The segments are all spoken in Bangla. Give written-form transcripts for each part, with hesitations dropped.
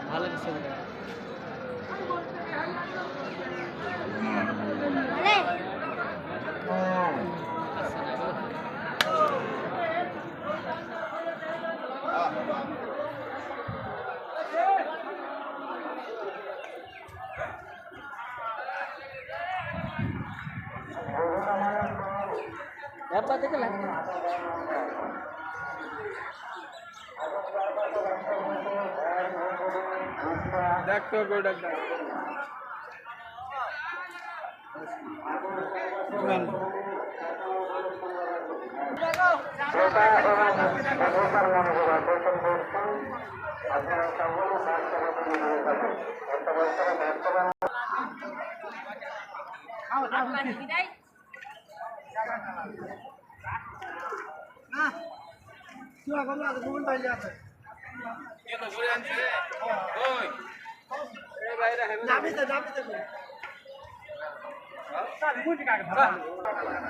ভালো ছবিটা apa itu lah ডাক্তার গো ডাক্তার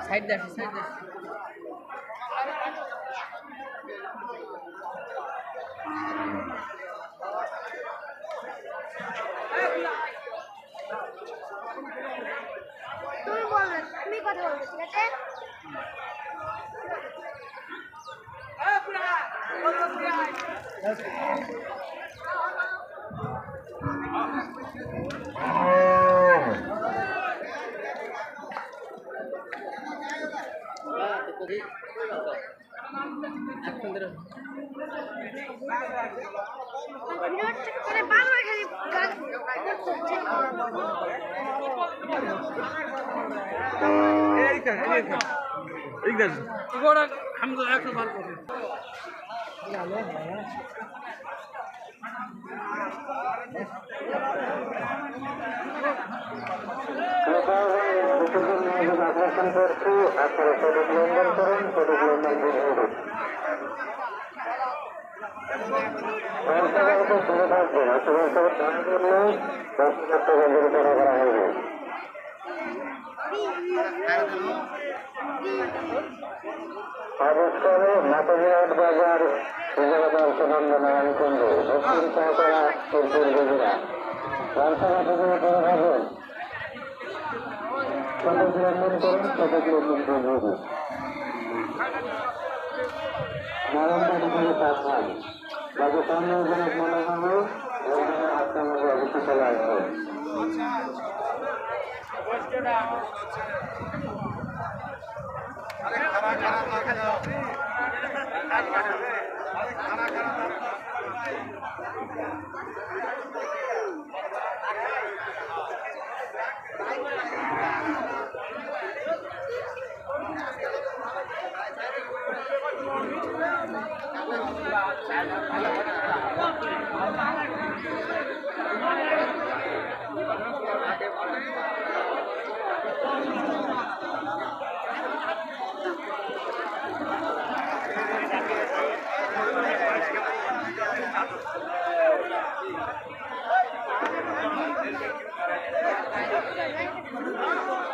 সাইড দাও সাইড দাও তুমি বলো তুমি কথা বলো ঠিক আছে বারবার খালি আকর্ষণ করছি আপনারা সঠিক লেনদেন করুন সঠিক লেনদেন করুন শুরু থাকবে অসুবিধা দান করলে 10,000 টাকা জরিমানা করা হবে আবিষ্কারে মাতবিরাট বাজার সুজাবাজার সুনন্দ নারায়ণ কুণ্ড দক্ষিণ সহকারা শিল্পীর গভীরা রাস্তাঘাট থেকে করে থাকবেন সঠিক লেনদেন করুন সঠিক লেনদেন করুন নারায়ণবাড়ি থেকে সাবধান বাকি সন্দেহজনক মনে হবে আপনার মধ্যে অবশ্যই চলে আসবে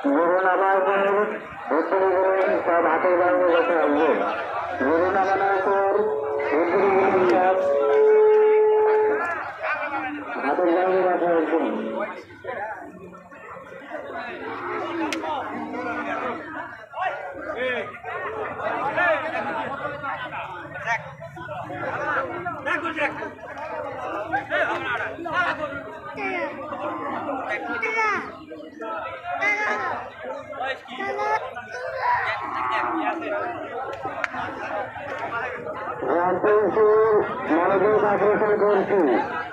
গুরু নামাজের উত্তরী গুরু সব হাতের বাইরে বসে আসবে গুরু নামানোর পর উত্তরী গুরু সব হাতের বাইরে বসে আসবেন মনোযোগ আকর্ষণ করছি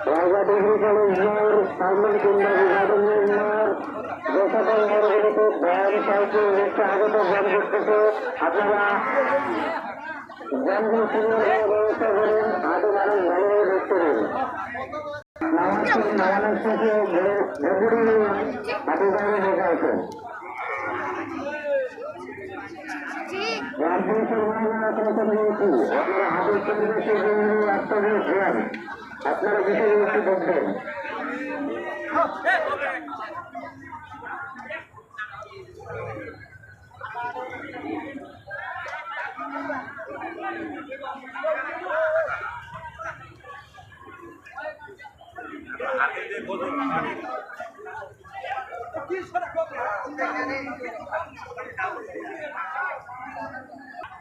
রাজা ডিগ্রি কলেজের সামনে কিংবা বিভাগের যে সকল মোড়গুলিতে ভ্যান সাইকেল রিক্সা আগত জ্যাম করতেছে আপনারা জ্যামগুলো সুন্দরভাবে ব্যবস্থা করুন হাতে মানুষ ভালোভাবে দেখতে দিন নামানোর শেষে ঘুরে হাতে বাইরে বসে আছেন আপনারা হাতের পরিবেশে রাস্তা দিয়ে ঘোরান আপনারা বিষয়গুলো একটু দেখবেন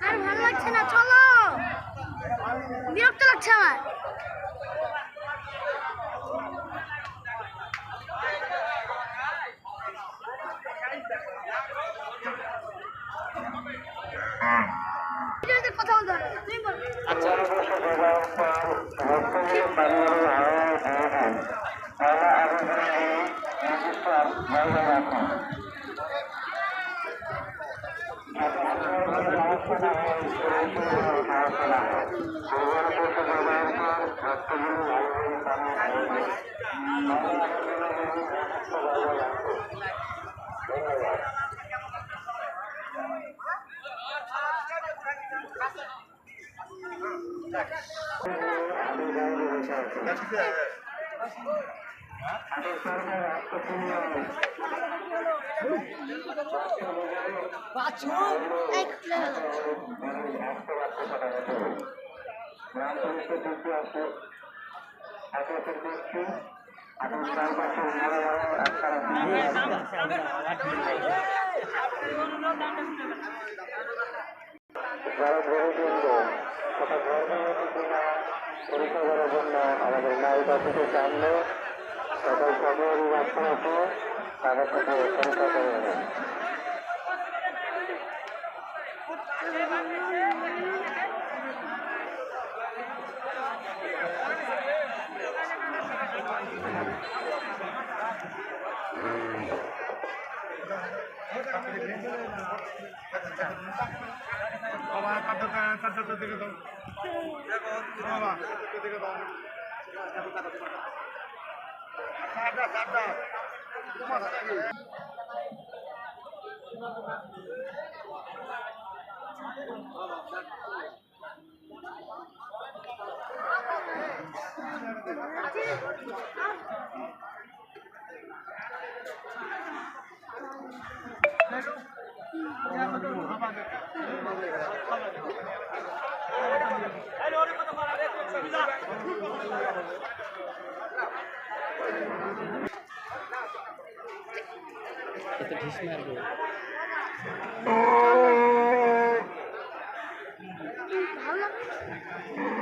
আর ভালো লাগছে না, চলো। বিরক্ত লাগছে আমার। কথা বলতে হবে, তুমি বলো। পরীক্ষা করার জন্য আমাদের নায়িকা থেকে সামনে সকল সরকারি রাস্তা আছে তাদের সাথে পরীক্ষা করে নেবেন। এত ঢিস মারবো। ভালো লাগছে।